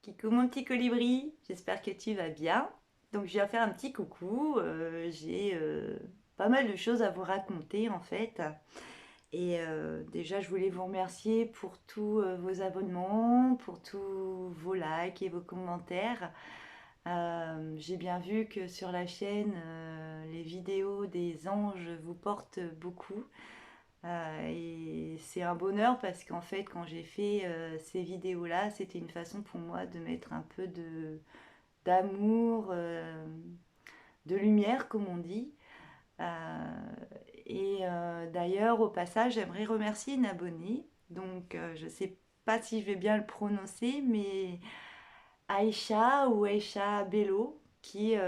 Kikou mon petit colibri, j'espère que tu vas bien. Donc je viens faire un petit coucou. J'ai pas mal de choses à vous raconter en fait. Et déjà je voulais vous remercier pour tous vos abonnements, pour tous vos likes et vos commentaires. J'ai bien vu que sur la chaîne, les vidéos des anges vous portent beaucoup. Et c'est un bonheur parce qu'en fait, quand j'ai fait ces vidéos-là, c'était une façon pour moi de mettre un peu d'amour, de lumière, comme on dit. Euh, D'ailleurs, au passage, j'aimerais remercier une abonnée. Donc, je ne sais pas si je vais bien le prononcer, mais Aïcha ou Aïcha Bello, qui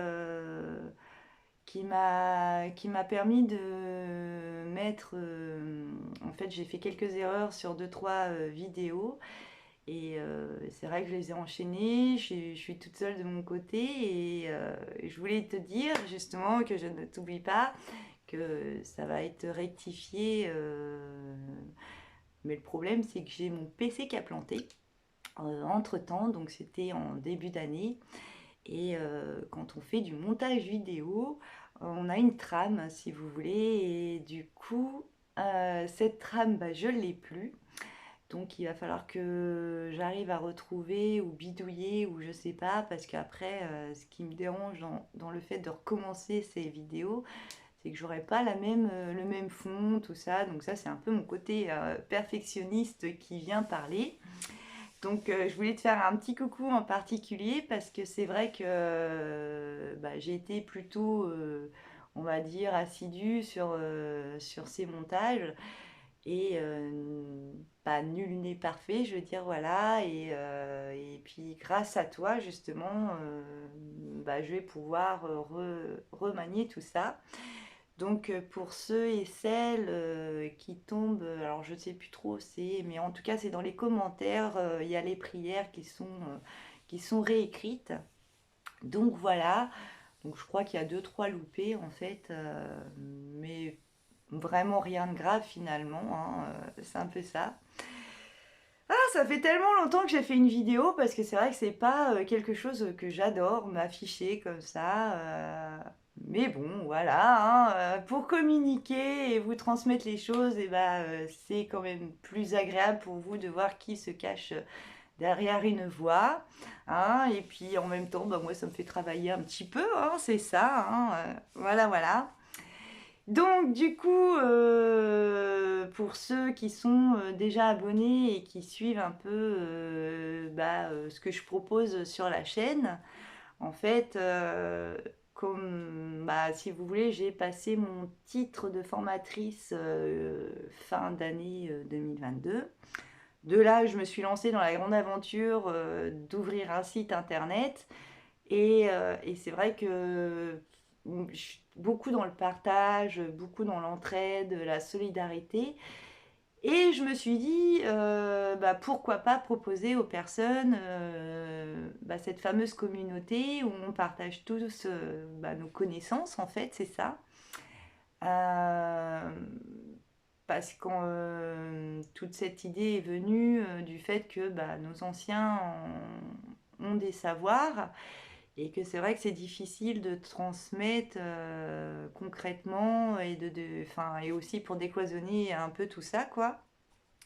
m'a permis de mettre en fait j'ai fait quelques erreurs sur deux trois vidéos et c'est vrai que je les ai enchaînées, je suis toute seule de mon côté et je voulais te dire justement que je ne t'oublie pas, que ça va être rectifié, mais le problème c'est que j'ai mon PC qui a planté entre temps, donc c'était en début d'année. Et quand on fait du montage vidéo, on a une trame, si vous voulez, et du coup, cette trame, bah, je ne l'ai plus. Donc il va falloir que j'arrive à retrouver ou bidouiller ou je sais pas, parce qu'après, ce qui me dérange dans le fait de recommencer ces vidéos, c'est que j'aurai pas le même fond, tout ça. Donc ça, c'est un peu mon côté perfectionniste qui vient parler. Donc, je voulais te faire un petit coucou en particulier parce que c'est vrai que bah, j'ai été plutôt, on va dire, assidue sur ces montages. Et bah, nul n'est parfait, je veux dire, voilà. Et puis, grâce à toi, justement, bah, je vais pouvoir remanier tout ça. Donc pour ceux et celles qui tombent, alors je ne sais plus trop c'est, mais en tout cas c'est dans les commentaires, il y a les prières qui sont réécrites. Donc voilà, donc je crois qu'il y a deux, trois loupés en fait, mais vraiment rien de grave finalement, hein, c'est un peu ça. Ah, ça fait tellement longtemps que j'ai fait une vidéo parce que c'est vrai que c'est pas quelque chose que j'adore m'afficher comme ça. Mais bon, voilà, hein, pour communiquer et vous transmettre les choses, et bah, c'est quand même plus agréable pour vous de voir qui se cache derrière une voix, hein. Et puis en même temps, bah, moi, ça me fait travailler un petit peu, hein, c'est ça, hein, voilà, voilà. Donc du coup, pour ceux qui sont déjà abonnés et qui suivent un peu bah, ce que je propose sur la chaîne, en fait, comme bah, si vous voulez, j'ai passé mon titre de formatrice fin d'année 2022. De là, je me suis lancée dans la grande aventure d'ouvrir un site internet. Et c'est vrai que je suis beaucoup dans le partage, beaucoup dans l'entraide, la solidarité. Et je me suis dit, bah, pourquoi pas proposer aux personnes bah, cette fameuse communauté où on partage tous bah, nos connaissances, en fait, c'est ça. Euh, Parce que toute cette idée est venue du fait que bah, nos anciens ont des savoirs et que c'est vrai que c'est difficile de transmettre concrètement enfin, et aussi pour décloisonner un peu tout ça, quoi.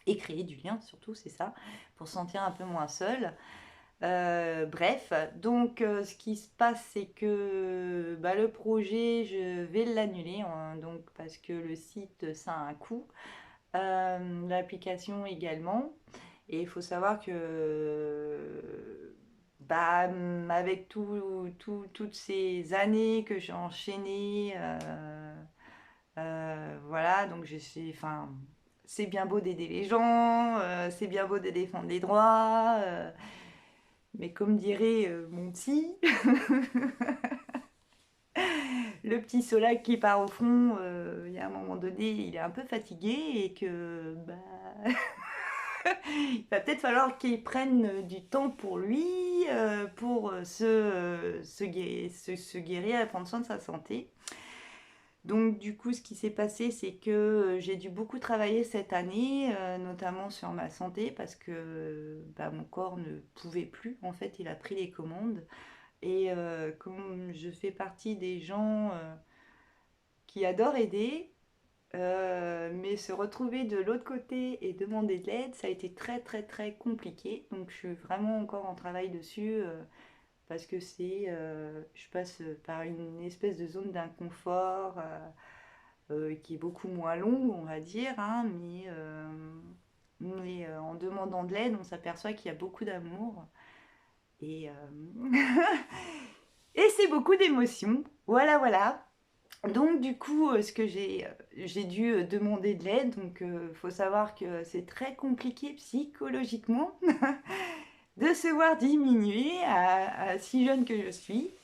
Et créer du lien, surtout, c'est ça, pour se sentir un peu moins seul. Bref, donc ce qui se passe, c'est que bah, le projet, je vais l'annuler, hein, donc, parce que le site, ça a un coût. L'application également. Et il faut savoir que bah, avec toutes ces années que j'ai enchaînées, voilà, donc enfin, c'est bien beau d'aider les gens, c'est bien beau de défendre les droits, mais comme dirait mon petit, le petit Solac qui part au fond, il y a un moment donné, il est un peu fatigué et que bah, il va peut-être falloir qu'il prenne du temps pour lui, pour se guérir et prendre soin de sa santé. Donc du coup, ce qui s'est passé, c'est que j'ai dû beaucoup travailler cette année, notamment sur ma santé, parce que bah, mon corps ne pouvait plus. En fait, il a pris les commandes. Et comme je fais partie des gens qui adorent aider, mais se retrouver de l'autre côté et demander de l'aide, ça a été très très très compliqué. Donc je suis vraiment encore en travail dessus. Parce que je passe par une espèce de zone d'inconfort qui est beaucoup moins longue, on va dire, hein, mais en demandant de l'aide, on s'aperçoit qu'il y a beaucoup d'amour et, et c'est beaucoup d'émotions. Voilà, voilà. Donc du coup, j'ai dû demander de l'aide. Donc faut savoir que c'est très compliqué psychologiquement de se voir diminuer à si jeune que je suis.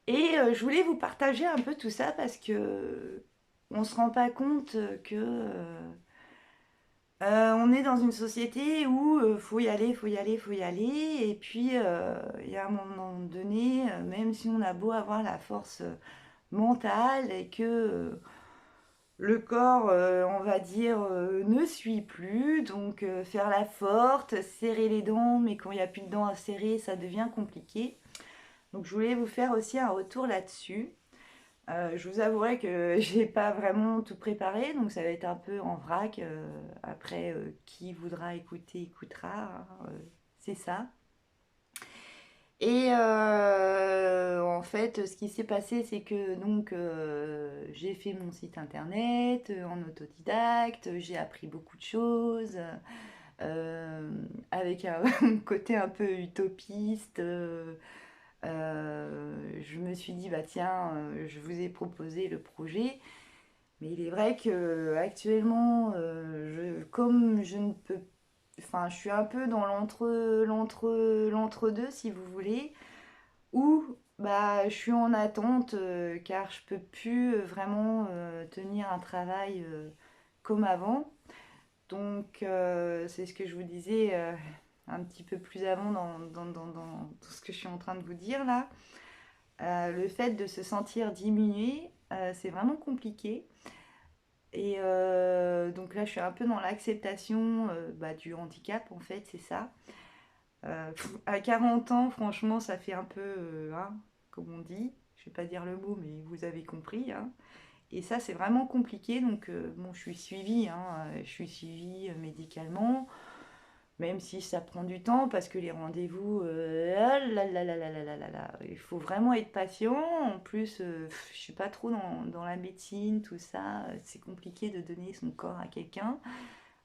Et je voulais vous partager un peu tout ça parce que on se rend pas compte que on est dans une société où faut y aller, faut y aller, faut y aller. Et puis il y a un moment donné, même si on a beau avoir la force mentale et que le corps, on va dire, ne suit plus, donc faire la forte, serrer les dents, mais quand il n'y a plus de dents à serrer, ça devient compliqué. Donc je voulais vous faire aussi un retour là-dessus. Je vous avouerai que j'ai pas vraiment tout préparé, donc ça va être un peu en vrac. Après, qui voudra écouter, écoutera, hein, c'est ça. Et en fait, ce qui s'est passé, c'est que donc j'ai fait mon site internet en autodidacte, j'ai appris beaucoup de choses avec un côté un peu utopiste. Je me suis dit, bah tiens, je vous ai proposé le projet, mais il est vrai que actuellement, comme je ne peux, enfin, je suis un peu dans l'entre-deux, si vous voulez, où bah, je suis en attente, car je peux plus vraiment tenir un travail comme avant. Donc, c'est ce que je vous disais un petit peu plus avant dans tout ce que je suis en train de vous dire là. Le fait de se sentir diminué, c'est vraiment compliqué. Et donc là, je suis un peu dans l'acceptation bah, du handicap, en fait, c'est ça. À 40 ans, franchement, ça fait un peu, hein, comme on dit, je vais pas dire le mot, mais vous avez compris, hein. Et ça, c'est vraiment compliqué. Donc, bon, je suis suivie, hein, je suis suivie médicalement. Même si ça prend du temps parce que les rendez-vous, ah là là là là là là là là, il faut vraiment être patient. En plus, je suis pas trop dans la médecine, tout ça. C'est compliqué de donner son corps à quelqu'un.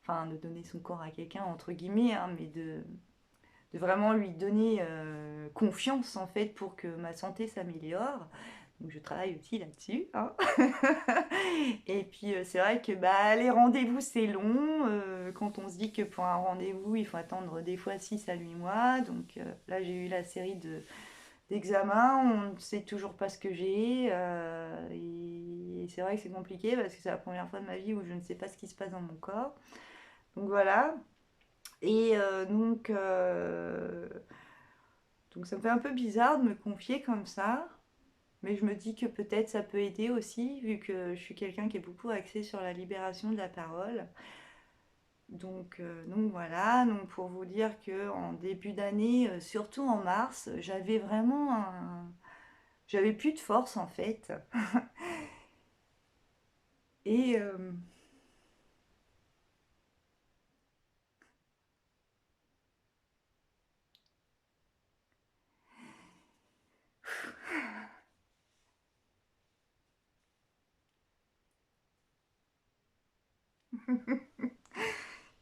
Enfin, de donner son corps à quelqu'un, entre guillemets, hein, mais de vraiment lui donner confiance, en fait, pour que ma santé s'améliore. Donc, je travaille aussi là-dessus, hein. Et puis c'est vrai que bah, les rendez-vous c'est long. Quand on se dit que pour un rendez-vous il faut attendre des fois 6 à 8 mois. Donc là j'ai eu la série d'examens, on ne sait toujours pas ce que j'ai. Et c'est vrai que c'est compliqué parce que c'est la première fois de ma vie où je ne sais pas ce qui se passe dans mon corps. Donc voilà. Et donc ça me fait un peu bizarre de me confier comme ça. Mais je me dis que peut-être ça peut aider aussi, vu que je suis quelqu'un qui est beaucoup axé sur la libération de la parole. Donc voilà, donc pour vous dire que en début d'année, surtout en mars, j'avais vraiment j'avais plus de force en fait. Et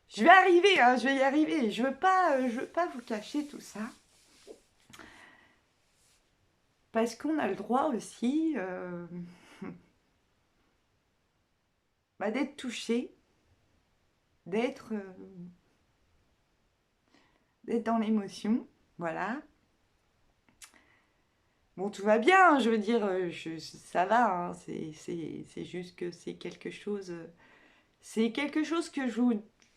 je vais arriver, hein, je vais y arriver. Je veux pas vous cacher tout ça, parce qu'on a le droit aussi bah, d'être touché, d'être d'être dans l'émotion, voilà. Bon, tout va bien, hein, je veux dire, ça va, hein, c'est juste que c'est quelque chose que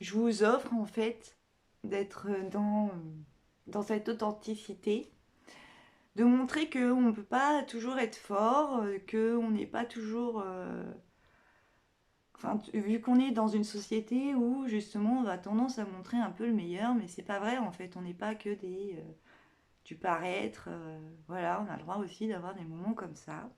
je vous offre en fait, d'être dans cette authenticité, de montrer qu'on ne peut pas toujours être fort, qu'on n'est pas toujours... Enfin, vu qu'on est dans une société où justement on a tendance à montrer un peu le meilleur, mais c'est pas vrai en fait, on n'est pas que du paraître, voilà, on a le droit aussi d'avoir des moments comme ça.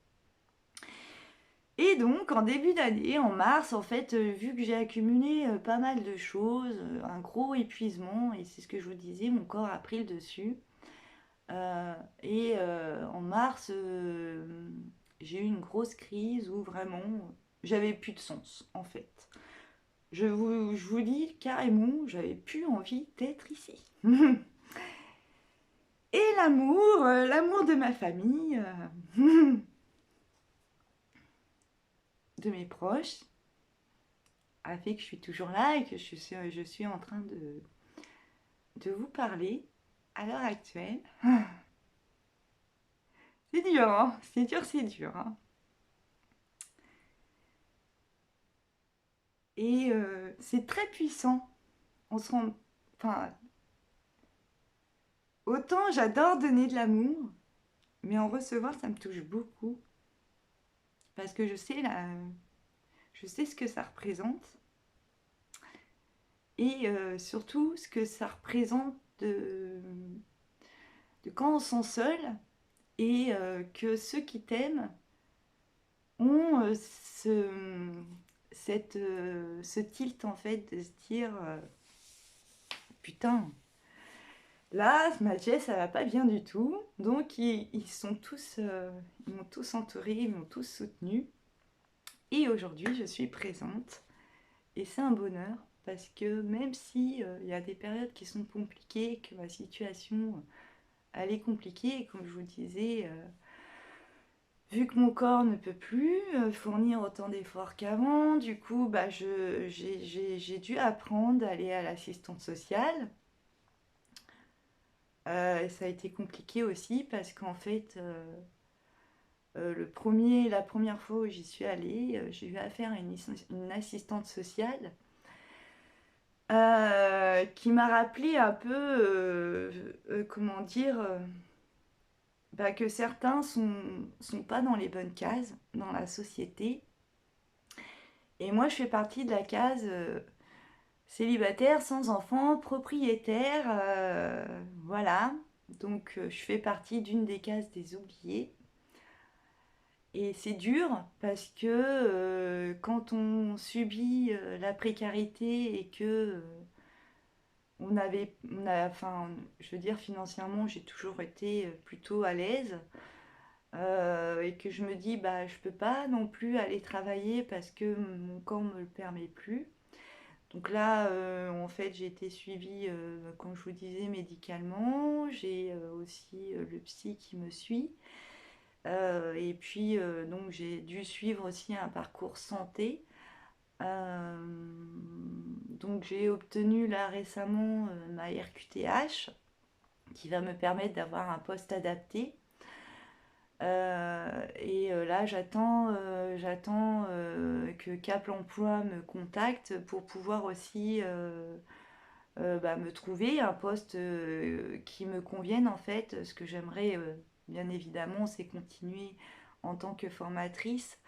Et donc en début d'année, en mars, en fait, vu que j'ai accumulé pas mal de choses, un gros épuisement, et c'est ce que je vous disais, mon corps a pris le dessus. En mars, j'ai eu une grosse crise où vraiment j'avais plus de sens en fait. Je vous dis carrément, j'avais plus envie d'être ici. Et l'amour de ma famille, de mes proches, a fait que je suis toujours là et que je suis en train de vous parler à l'heure actuelle. C'est dur, hein, c'est dur, c'est dur, hein. Et c'est très puissant. On se rend... Enfin, autant j'adore donner de l'amour, mais en recevoir, ça me touche beaucoup. Parce que je sais ce que ça représente. Et surtout, ce que ça représente de quand on se sent seul et que ceux qui t'aiment ont ce tilt en fait de se dire putain, là, ma Jess, ça va pas bien du tout. Donc, ils sont tous, ils m'ont tous entourée, ils m'ont tous soutenue. Et aujourd'hui, je suis présente. Et c'est un bonheur parce que même si il y a des périodes qui sont compliquées, que ma situation, elle est compliquée, et comme je vous disais, vu que mon corps ne peut plus fournir autant d'efforts qu'avant, du coup, bah, j'ai dû apprendre à aller à l'assistante sociale. Ça a été compliqué aussi parce qu'en fait, la première fois où j'y suis allée, j'ai eu affaire à une assistante sociale qui m'a rappelé un peu, comment dire, bah, que certains sont pas dans les bonnes cases dans la société. Et moi, je fais partie de la case célibataire, sans enfant, propriétaire, voilà. Donc, je fais partie d'une des cases des oubliés. Et c'est dur parce que quand on subit la précarité et que enfin, je veux dire financièrement, j'ai toujours été plutôt à l'aise et que je me dis bah je peux pas non plus aller travailler parce que mon corps me le permet plus. Donc là, en fait, j'ai été suivie, comme je vous disais, médicalement. J'ai aussi le psy qui me suit. Et puis, donc, j'ai dû suivre aussi un parcours santé. Euh, donc, j'ai obtenu là récemment ma RQTH qui va me permettre d'avoir un poste adapté. Là, j'attends que Cap Emploi me contacte pour pouvoir aussi bah, me trouver un poste qui me convienne en fait. Ce que j'aimerais, bien évidemment, c'est continuer en tant que formatrice.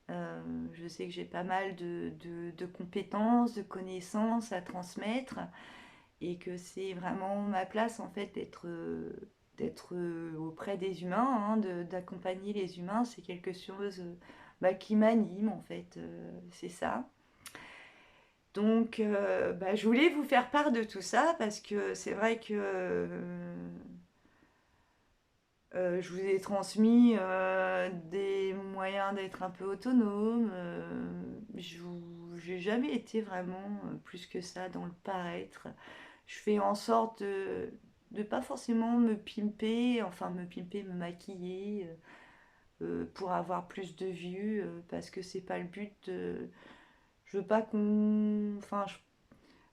Je sais que j'ai pas mal de compétences, de connaissances à transmettre et que c'est vraiment ma place en fait d'être auprès des humains, hein, d'accompagner les humains. C'est quelque chose bah, qui m'anime en fait, c'est ça. Donc, bah, je voulais vous faire part de tout ça parce que c'est vrai que je vous ai transmis des moyens d'être un peu autonome. J'ai jamais été vraiment plus que ça dans le paraître. Je fais en sorte de pas forcément me pimper, enfin me pimper, me maquiller pour avoir plus de vues parce que c'est pas le but. Je veux pas qu'on, enfin,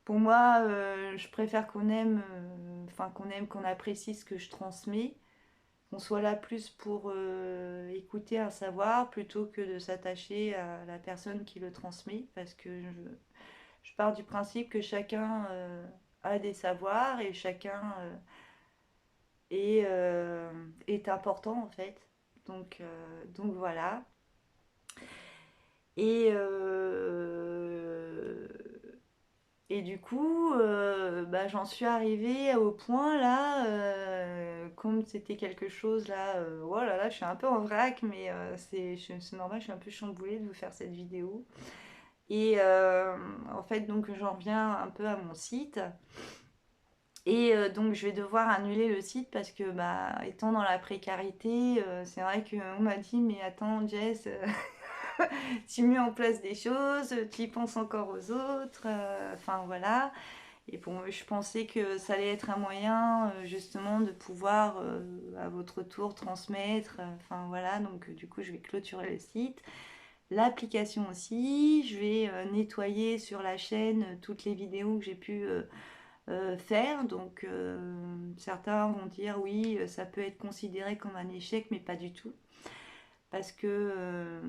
pour moi, je préfère qu'on aime, enfin qu'on aime, qu'on apprécie ce que je transmets, qu'on soit là plus pour écouter un savoir plutôt que de s'attacher à la personne qui le transmet, parce que je pars du principe que chacun a des savoirs et chacun est, est important en fait. Donc voilà. Et, euh, et du coup, bah, j'en suis arrivée au point là, comme c'était quelque chose là, oh là là, je suis un peu en vrac, mais c'est normal, je suis un peu chamboulée de vous faire cette vidéo. Et en fait, donc j'en reviens un peu à mon site. Et donc je vais devoir annuler le site parce que bah, étant dans la précarité, c'est vrai qu'on m'a dit mais attends Jess, tu mets en place des choses, tu y penses encore aux autres, enfin voilà. Et bon, je pensais que ça allait être un moyen justement de pouvoir à votre tour transmettre, enfin voilà, donc du coup je vais clôturer le site. L'application aussi, je vais nettoyer sur la chaîne toutes les vidéos que j'ai pu faire. Donc certains vont dire oui, ça peut être considéré comme un échec, mais pas du tout. Parce que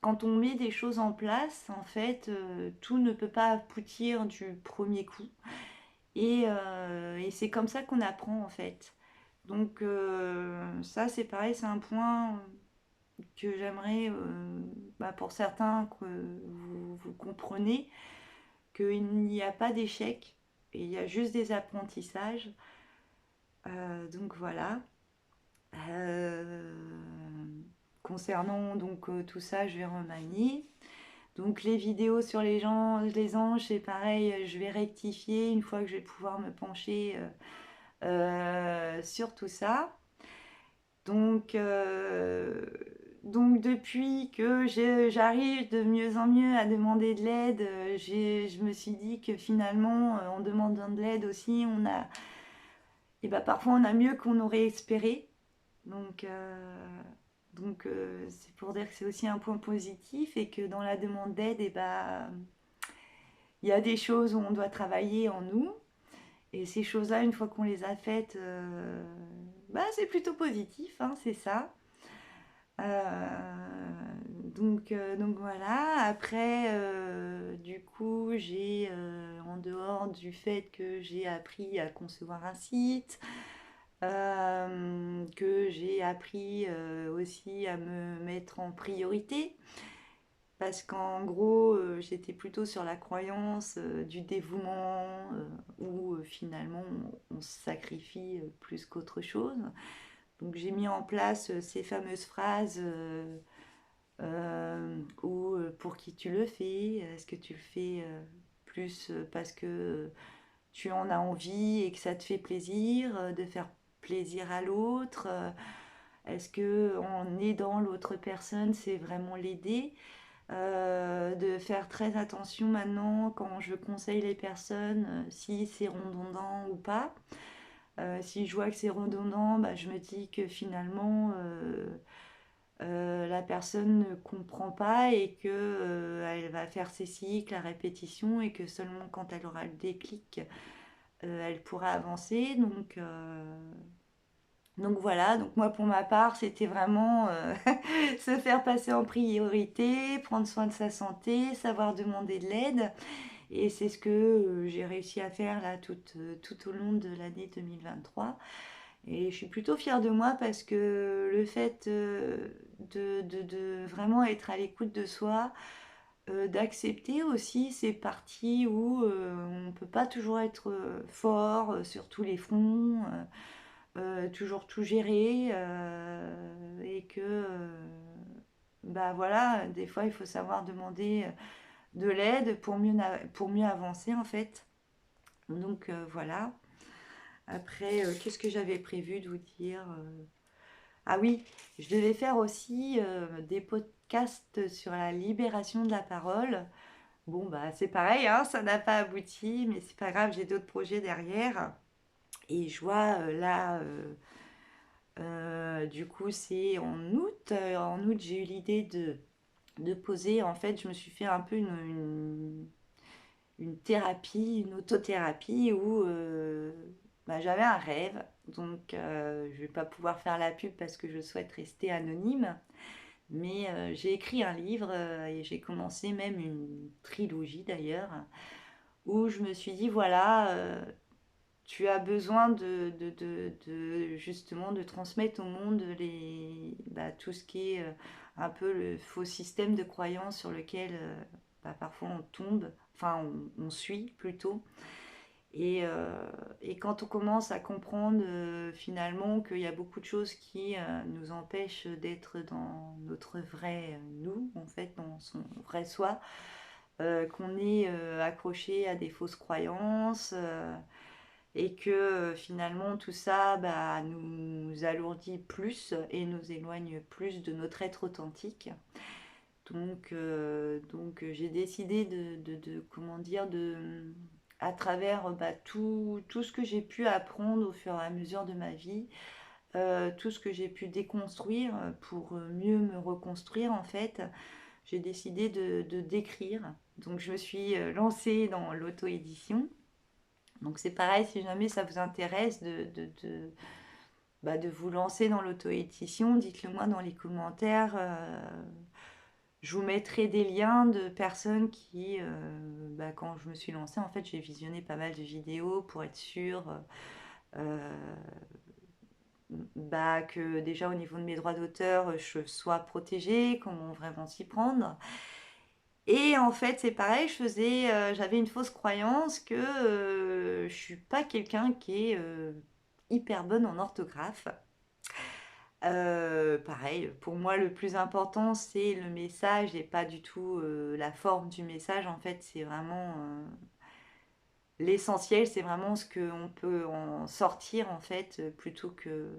quand on met des choses en place, en fait, tout ne peut pas aboutir du premier coup. Et c'est comme ça qu'on apprend, en fait. Donc ça, c'est pareil, c'est un point que j'aimerais, bah, pour certains, que vous compreniez, qu'il n'y a pas d'échec, et il y a juste des apprentissages. Donc voilà. Euh, Concernant donc tout ça, je vais remanier. Donc les vidéos sur les anges, c'est pareil, je vais rectifier une fois que je vais pouvoir me pencher sur tout ça. Donc, donc depuis que j'arrive de mieux en mieux à demander de l'aide, je me suis dit que finalement, en demandant de l'aide aussi, et bah, parfois on a mieux qu'on aurait espéré. Donc, c'est pour dire que c'est aussi un point positif et que dans la demande d'aide, et bah, il y a des choses où on doit travailler en nous. Et ces choses-là, une fois qu'on les a faites, bah, c'est plutôt positif, hein, c'est ça. Donc voilà. Après, du coup, j'ai, en dehors du fait que j'ai appris à concevoir un site, que j'ai appris aussi à me mettre en priorité. Parce qu'en gros, j'étais plutôt sur la croyance du dévouement, où finalement on se sacrifie plus qu'autre chose. Donc j'ai mis en place ces fameuses phrases où pour qui tu le fais, est-ce que tu le fais plus parce que tu en as envie et que ça te fait plaisir, de faire plaisir à l'autre, est-ce que en aidant l'autre personne, c'est vraiment l'aider, de faire très attention maintenant quand je conseille les personnes, si c'est redondant ou pas. Si je vois que c'est redondant, bah, je me dis que finalement la personne ne comprend pas et que elle va faire ses cycles à répétition et que seulement quand elle aura le déclic, elle pourra avancer. Donc voilà, donc moi pour ma part, c'était vraiment se faire passer en priorité, prendre soin de sa santé, savoir demander de l'aide. Et c'est ce que j'ai réussi à faire là tout au long de l'année 2023. Et je suis plutôt fière de moi parce que le fait de vraiment être à l'écoute de soi, d'accepter aussi ces parties où on ne peut pas toujours être fort sur tous les fronts, toujours tout gérer, et que bah voilà, des fois il faut savoir demander de l'aide pour mieux avancer en fait. Donc voilà. Après, qu'est-ce que j'avais prévu de vous dire Ah oui, je devais faire aussi des podcasts sur la libération de la parole. Bon, bah c'est pareil, hein, ça n'a pas abouti, mais c'est pas grave, j'ai d'autres projets derrière. Et je vois là, du coup, c'est en août. En août, j'ai eu l'idée de poser. En fait, je me suis fait un peu une thérapie, une autothérapie où bah, j'avais un rêve. Donc, je ne vais pas pouvoir faire la pub parce que je souhaite rester anonyme. Mais j'ai écrit un livre et j'ai commencé même une trilogie d'ailleurs, où je me suis dit, voilà, tu as besoin justement de transmettre au monde tout ce qui est un peu le faux système de croyance sur lequel parfois on tombe, enfin on suit plutôt. Et quand on commence à comprendre finalement qu'il y a beaucoup de choses qui nous empêchent d'être dans notre vrai nous, en fait, dans son vrai soi, qu'on est accroché à des fausses croyances et que finalement tout ça nous alourdit plus et nous éloigne plus de notre être authentique. Donc j'ai décidé comment dire, à travers tout ce que j'ai pu apprendre au fur et à mesure de ma vie, tout ce que j'ai pu déconstruire pour mieux me reconstruire en fait, j'ai décidé de d'écrire. Donc je me suis lancée dans l'auto-édition. Donc c'est pareil, si jamais ça vous intéresse de vous lancer dans l'auto-édition, dites-le moi dans les commentaires. Je vous mettrai des liens de personnes qui, quand je me suis lancée, en fait, j'ai visionné pas mal de vidéos pour être sûre que déjà au niveau de mes droits d'auteur, je sois protégée, comment vraiment s'y prendre. Et en fait, c'est pareil, j'avais une fausse croyance que je suis pas quelqu'un qui est hyper bonne en orthographe. Pareil, pour moi, le plus important, c'est le message et pas du tout la forme du message. En fait, c'est vraiment l'essentiel, c'est vraiment ce qu'on peut en sortir, en fait, plutôt que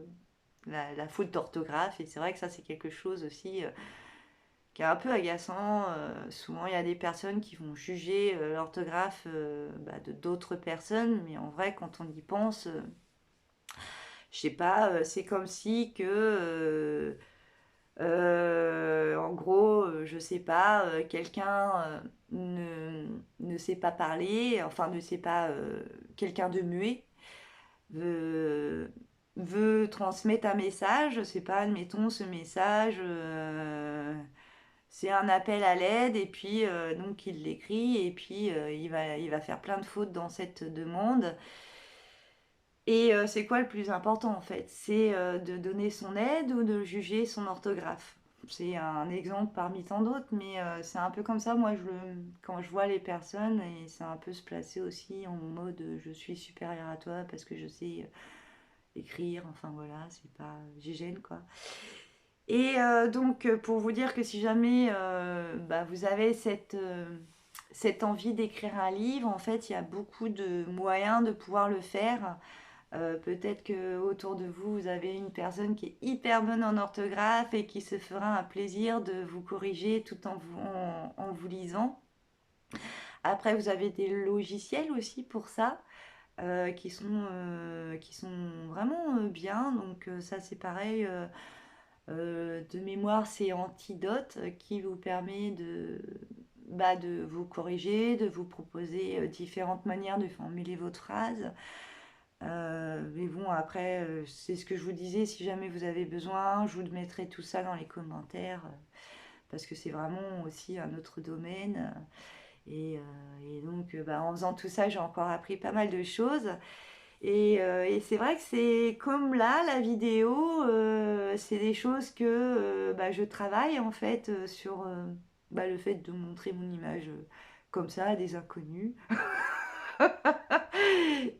la faute d'orthographe. Et c'est vrai que ça, c'est quelque chose aussi qui est un peu agaçant. Souvent, il y a des personnes qui vont juger l'orthographe de d'autres personnes, mais en vrai, quand on y pense, je sais pas, c'est comme si que en gros, je sais pas, quelqu'un ne sait pas parler, enfin ne sait pas, quelqu'un de muet veut, veut transmettre un message, je sais pas, admettons ce message, c'est un appel à l'aide et puis donc il l'écrit et puis il va faire plein de fautes dans cette demande. Et c'est quoi le plus important en fait? C'est de donner son aide ou de juger son orthographe? C'est un exemple parmi tant d'autres, mais c'est un peu comme ça, moi, quand je vois les personnes, et c'est un peu se placer aussi en mode je suis supérieur à toi parce que je sais écrire, enfin voilà, c'est pas gégène quoi. Et donc, pour vous dire que si jamais vous avez cette envie d'écrire un livre, en fait, il y a beaucoup de moyens de pouvoir le faire. Peut-être que autour de vous, vous avez une personne qui est hyper bonne en orthographe et qui se fera un plaisir de vous corriger tout en vous lisant. Après, vous avez des logiciels aussi pour ça, qui sont vraiment bien. Donc ça, c'est pareil. De mémoire, c'est Antidote qui vous permet de vous corriger, de vous proposer différentes manières de formuler votre phrase. Mais bon, après, c'est ce que je vous disais, si jamais vous avez besoin, je vous mettrai tout ça dans les commentaires, parce que c'est vraiment aussi un autre domaine. Et donc, en faisant tout ça, j'ai encore appris pas mal de choses. Et c'est vrai que c'est comme là, la vidéo, c'est des choses que je travaille en fait sur le fait de montrer mon image comme ça à des inconnus.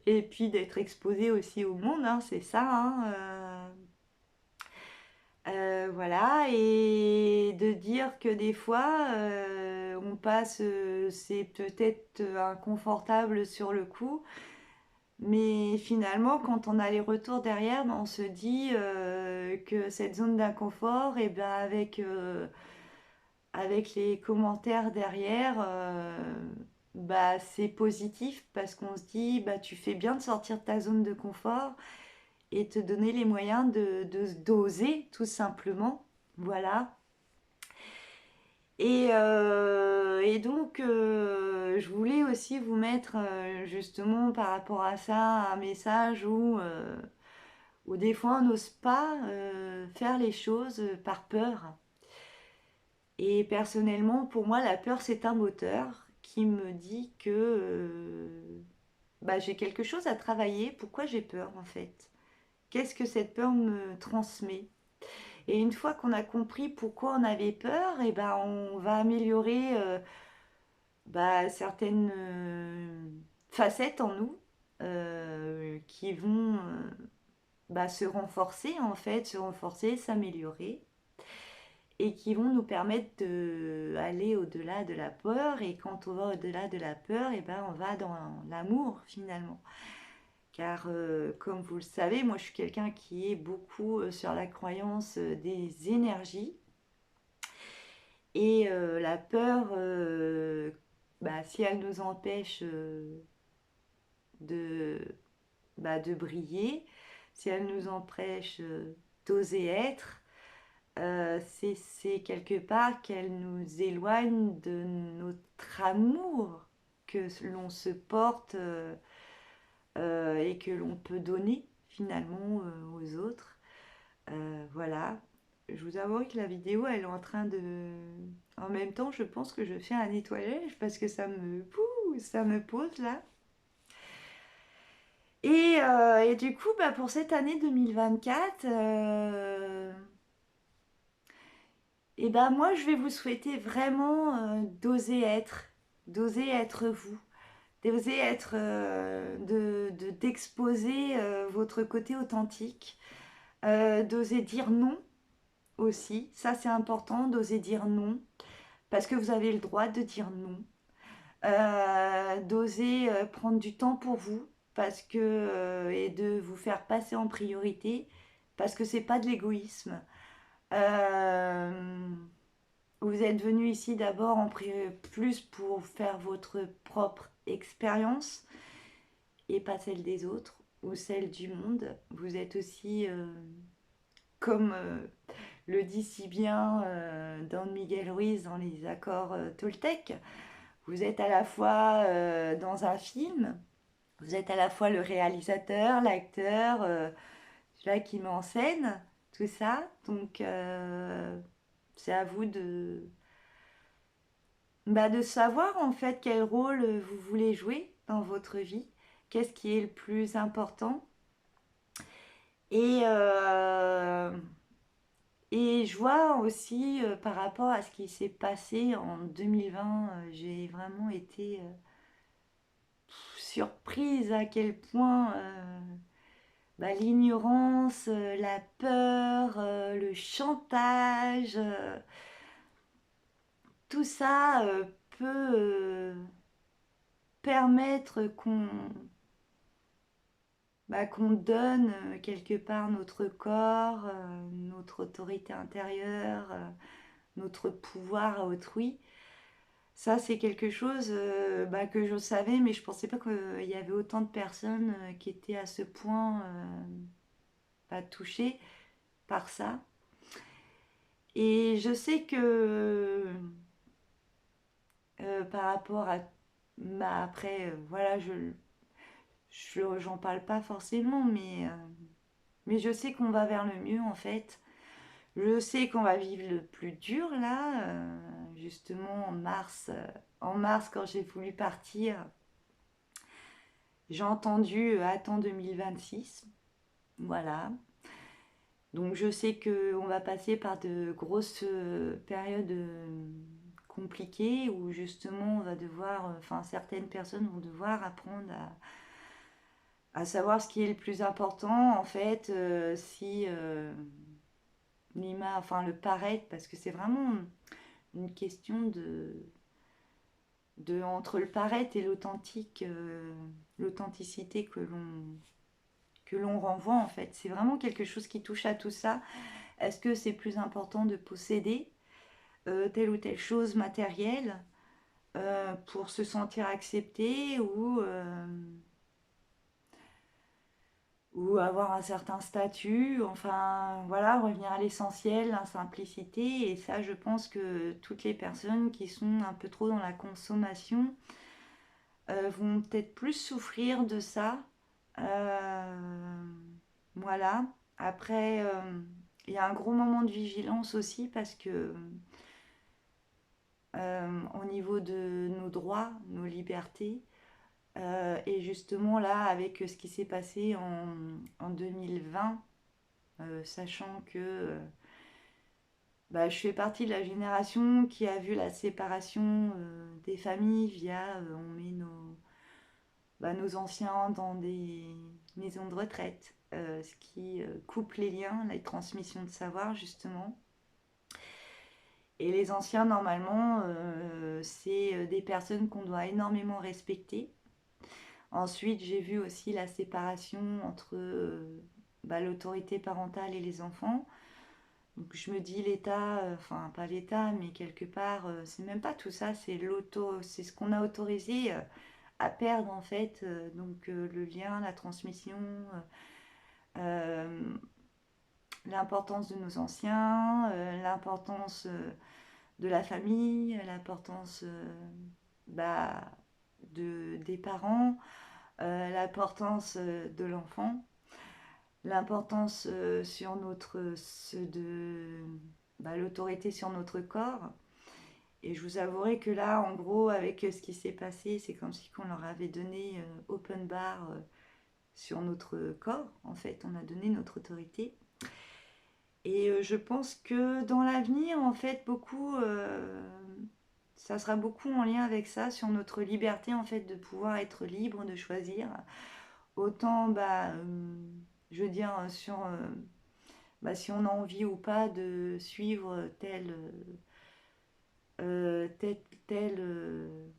Et puis d'être exposé aussi au monde, hein, c'est ça. Hein, voilà, et de dire que des fois, on passe, c'est peut-être inconfortable sur le coup, mais finalement, quand on a les retours derrière, on se dit que cette zone d'inconfort, et ben avec les commentaires derrière, c'est positif parce qu'on se dit, tu fais bien de sortir de ta zone de confort et te donner les moyens d'oser tout simplement. Voilà. Et donc, je voulais aussi vous mettre justement par rapport à ça un message où des fois on n'ose pas faire les choses par peur. Et personnellement, pour moi, la peur, c'est un moteur qui me dit que j'ai quelque chose à travailler. Pourquoi j'ai peur en fait? Qu'est-ce que cette peur me transmet? Et une fois qu'on a compris pourquoi on avait peur, et ben on va améliorer certaines facettes en nous qui vont se renforcer en fait, se renforcer, s'améliorer et qui vont nous permettre d'aller au-delà de la peur. Et quand on va au-delà de la peur, et ben on va dans l'amour finalement. Car comme vous le savez, moi je suis quelqu'un qui est beaucoup sur la croyance des énergies. Et la peur, si elle nous empêche de, de briller, si elle nous empêche d'oser être, c'est quelque part qu'elle nous éloigne de notre amour que l'on se porte et que l'on peut donner finalement aux autres. Voilà. Je vous avoue que la vidéo, elle est en train de... En même temps, je pense que je fais un nettoyage parce que ça me pose là. Et du coup, pour cette année 2024, moi, je vais vous souhaiter vraiment d'oser être vous, d'oser être, d'exposer votre côté authentique, d'oser dire non aussi. Ça, c'est important, d'oser dire non, parce que vous avez le droit de dire non. D'oser prendre du temps pour vous, parce que, et de vous faire passer en priorité, parce que c'est pas de l'égoïsme. Euh, Vous êtes venu ici d'abord plus pour faire votre propre expérience et pas celle des autres ou celle du monde. Vous êtes aussi, comme le dit si bien Don Miguel Ruiz dans les accords Toltec, vous êtes à la fois dans un film, vous êtes à la fois le réalisateur, l'acteur, celui qui met en scène, tout ça. Donc c'est à vous de savoir en fait quel rôle vous voulez jouer dans votre vie, qu'est-ce qui est le plus important. Et, euh, et je vois aussi par rapport à ce qui s'est passé en 2020, j'ai vraiment été surprise à quel point l'ignorance, la peur, le chantage, tout ça peut permettre qu'on donne quelque part notre corps, notre autorité intérieure, notre pouvoir à autrui. Ça, c'est quelque chose que je savais, mais je pensais pas qu'il y avait autant de personnes qui étaient à ce point touchées par ça. Et je sais que par rapport à... après, voilà, j'en parle pas forcément, mais je sais qu'on va vers le mieux en fait. Je sais qu'on va vivre le plus dur là, justement en mars. En mars, quand j'ai voulu partir, j'ai entendu attends 2026. Voilà. Donc je sais qu'on va passer par de grosses périodes compliquées où justement on va devoir, enfin certaines personnes vont devoir apprendre à savoir ce qui est le plus important en fait, si enfin le paraître, parce que c'est vraiment une question entre le paraître et l'authentique, l'authenticité que l'on renvoie en fait. C'est vraiment quelque chose qui touche à tout ça. Est-ce que c'est plus important de posséder telle ou telle chose matérielle pour se sentir accepté ou avoir un certain statut, enfin voilà, revenir à l'essentiel, la simplicité. Et ça, je pense que toutes les personnes qui sont un peu trop dans la consommation vont peut-être plus souffrir de ça. Voilà. Après, il y a un gros moment de vigilance aussi parce que au niveau de nos droits, nos libertés, Et justement là, avec ce qui s'est passé en 2020, sachant que bah, je fais partie de la génération qui a vu la séparation des familles via, on met nos anciens dans des maisons de retraite, ce qui coupe les liens, les transmissions de savoir justement. Et les anciens, normalement, c'est des personnes qu'on doit énormément respecter. Ensuite, j'ai vu aussi la séparation entre bah, l'autorité parentale et les enfants. Donc je me dis l'État, enfin pas l'État, mais quelque part, c'est même pas tout ça, c'est ce qu'on a autorisé à perdre en fait. Donc le lien, la transmission, euh, l'importance de nos anciens, l'importance de la famille, l'importance bah, des parents, l'importance de l'enfant, l'importance sur bah, l'autorité sur notre corps. Et je vous avouerai que là, en gros, avec ce qui s'est passé, c'est comme si on leur avait donné open bar sur notre corps. En fait, on a donné notre autorité. Et je pense que dans l'avenir, en fait, ça sera beaucoup en lien avec ça, sur notre liberté, en fait, de pouvoir être libre, de choisir. Autant, bah, je veux dire, bah, si on a envie ou pas de suivre tel, tel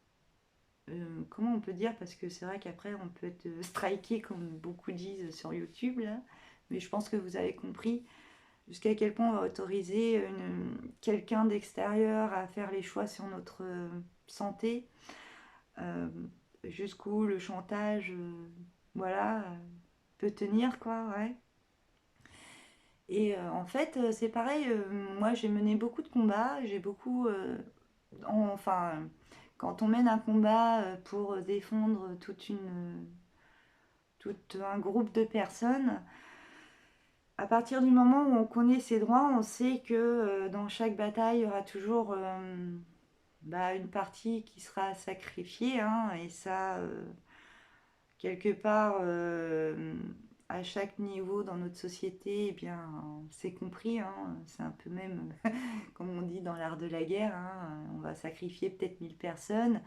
comment on peut dire, parce que c'est vrai qu'après on peut être striké comme beaucoup disent sur YouTube là, mais je pense que vous avez compris jusqu'à quel point on va autoriser quelqu'un d'extérieur à faire les choix sur notre santé, euh, jusqu'où le chantage voilà, peut tenir quoi, ouais. Et en fait, c'est pareil, moi j'ai mené beaucoup de combats, j'ai beaucoup, enfin, quand on mène un combat pour défendre tout un groupe de personnes, à partir du moment où on connaît ses droits, on sait que dans chaque bataille, il y aura toujours bah, une partie qui sera sacrifiée, hein, et ça, quelque part, à chaque niveau dans notre société, eh bien, c'est compris, hein, c'est un peu même, comme on dit dans l'art de la guerre, hein, on va sacrifier peut-être 1000 personnes,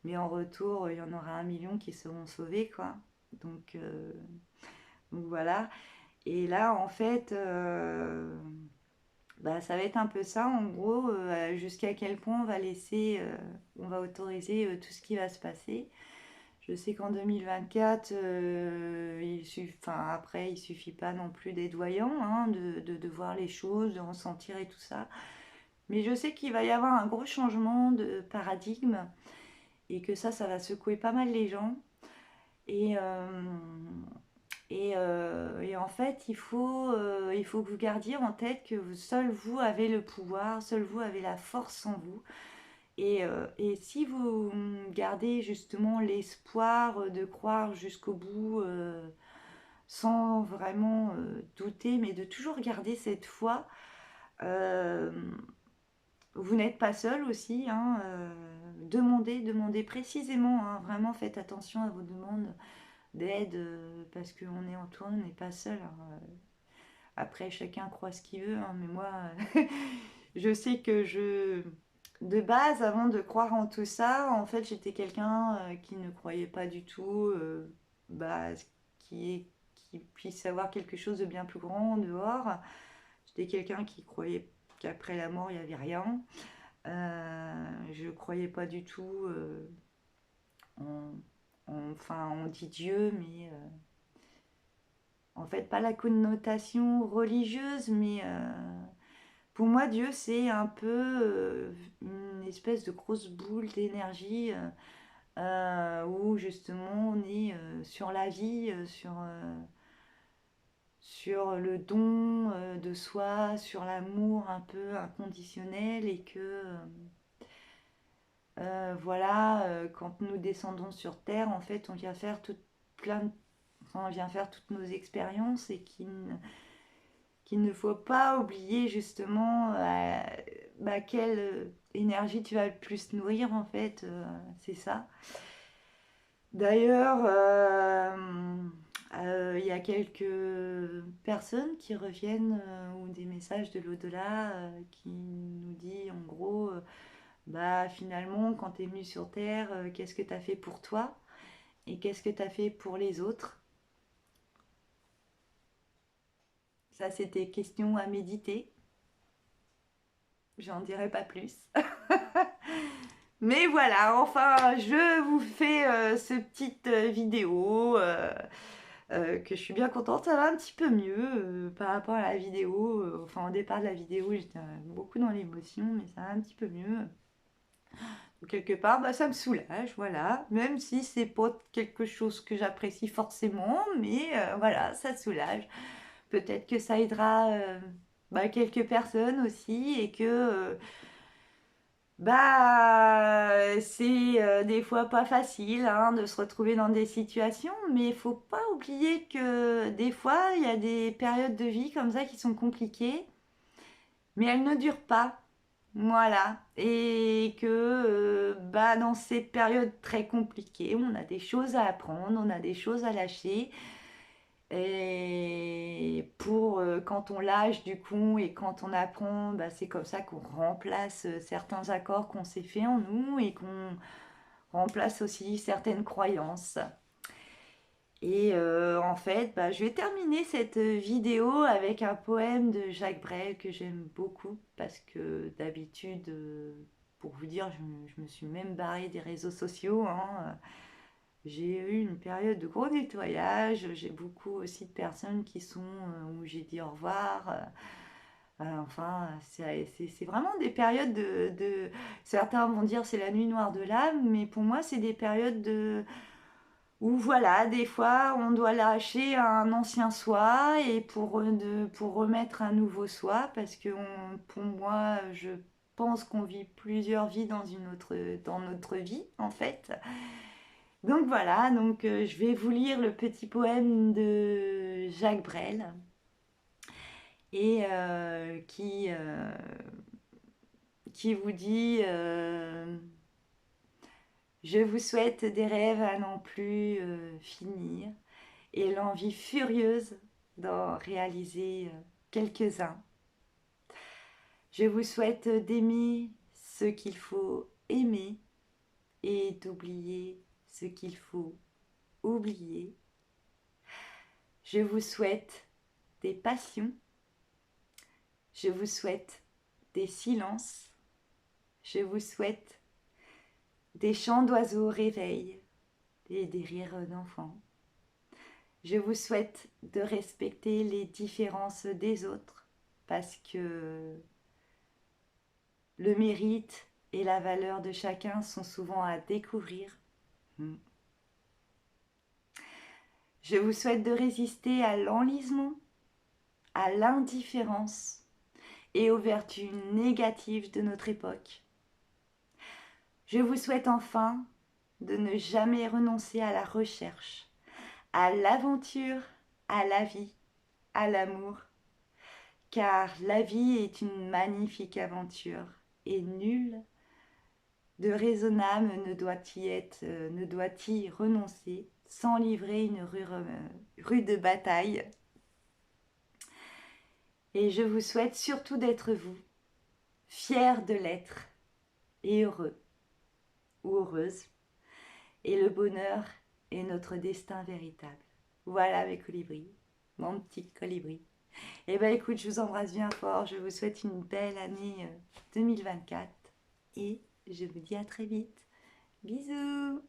mais en retour, il y en aura 1 million qui seront sauvés, quoi. Donc, euh, donc voilà. Et là, en fait, bah, ça va être un peu ça, en gros, jusqu'à quel point on va autoriser tout ce qui va se passer. Je sais qu'en 2024, enfin, après, il suffit pas non plus d'être voyant, hein, de voir les choses, de ressentir et tout ça. Mais je sais qu'il va y avoir un gros changement de paradigme et que ça va secouer pas mal les gens. Et, et en fait, il faut que vous gardiez en tête que seul vous avez le pouvoir, seul vous avez la force en vous. Et si vous gardez justement l'espoir de croire jusqu'au bout, sans vraiment douter, mais de toujours garder cette foi, euh, vous n'êtes pas seul aussi, hein, demandez précisément, hein, vraiment faites attention à vos demandes d'aide, parce qu'on est entouré, on n'est pas seul, hein. Après, chacun croit ce qu'il veut, hein, mais moi, je sais que de base, avant de croire en tout ça, en fait, j'étais quelqu'un qui ne croyait pas du tout, bah, qui puisse avoir quelque chose de bien plus grand en dehors. J'étais quelqu'un qui croyait qu'après la mort, il n'y avait rien. Je ne croyais pas du tout en, enfin, on dit Dieu, mais en fait, pas la connotation religieuse, mais pour moi, Dieu, c'est un peu une espèce de grosse boule d'énergie où justement on est sur la vie, sur le don de soi, sur l'amour un peu inconditionnel et que voilà, quand nous descendons sur Terre, en fait, on vient faire enfin, on vient faire toutes nos expériences et qu'il ne faut pas oublier justement bah, quelle énergie tu vas le plus nourrir en fait, c'est ça. D'ailleurs, il y a quelques personnes qui reviennent ou des messages de l'au-delà qui nous dit en gros, bah finalement quand tu es venu sur Terre, qu'est-ce que tu as fait pour toi et qu'est-ce que tu as fait pour les autres? Ça, c'était question à méditer. J'en dirai pas plus. Mais voilà, enfin, je vous fais ce petite vidéo que je suis bien contente. Ça va un petit peu mieux par rapport à la vidéo. Enfin, au départ de la vidéo, j'étais beaucoup dans l'émotion, mais ça va un petit peu mieux. Donc, quelque part, bah, ça me soulage, voilà. Même si c'est pas quelque chose que j'apprécie forcément, mais voilà, ça soulage. Peut-être que ça aidera bah, quelques personnes aussi et que bah, c'est des fois pas facile hein, de se retrouver dans des situations, mais il faut pas oublier que des fois, il y a des périodes de vie comme ça qui sont compliquées, mais elles ne durent pas. Voilà. Et que bah, dans ces périodes très compliquées, on a des choses à apprendre, on a des choses à lâcher. Et pour quand on lâche du coup et quand on apprend, bah, c'est comme ça qu'on remplace certains accords qu'on s'est fait en nous et qu'on remplace aussi certaines croyances. Et en fait, bah, je vais terminer cette vidéo avec un poème de Jacques Brel que j'aime beaucoup parce que d'habitude, pour vous dire, je me suis même barrée des réseaux sociaux, hein. J'ai eu une période de gros nettoyage. J'ai beaucoup aussi de personnes qui sont où j'ai dit au revoir. Enfin, c'est vraiment des périodes Certains vont dire c'est la nuit noire de l'âme, mais pour moi, c'est des périodes où voilà, des fois, on doit lâcher un ancien soi et pour remettre un nouveau soi, parce que pour moi, je pense qu'on vit plusieurs vies dans notre vie, en fait. Donc voilà, donc je vais vous lire le petit poème de Jacques Brel et qui vous dit je vous souhaite des rêves à n'en plus finir et l'envie furieuse d'en réaliser quelques-uns. Je vous souhaite d'aimer ce qu'il faut aimer et d'oublier ce qu'il faut oublier. Je vous souhaite des passions. Je vous souhaite des silences. Je vous souhaite des chants d'oiseaux réveil et des rires d'enfants. Je vous souhaite de respecter les différences des autres parce que le mérite et la valeur de chacun sont souvent à découvrir. Je vous souhaite de résister à l'enlisement, à l'indifférence et aux vertus négatives de notre époque. Je vous souhaite enfin de ne jamais renoncer à la recherche, à l'aventure, à la vie, à l'amour, car la vie est une magnifique aventure et nul de raisonnable ne doit y renoncer sans livrer une rude bataille. Et je vous souhaite surtout d'être vous, fiers de l'être et heureux ou heureuse. Et le bonheur est notre destin véritable. Voilà mes colibris, mon petit colibri. Eh bien écoute, je vous embrasse bien fort, je vous souhaite une belle année 2024 et je vous dis à très vite. Bisous!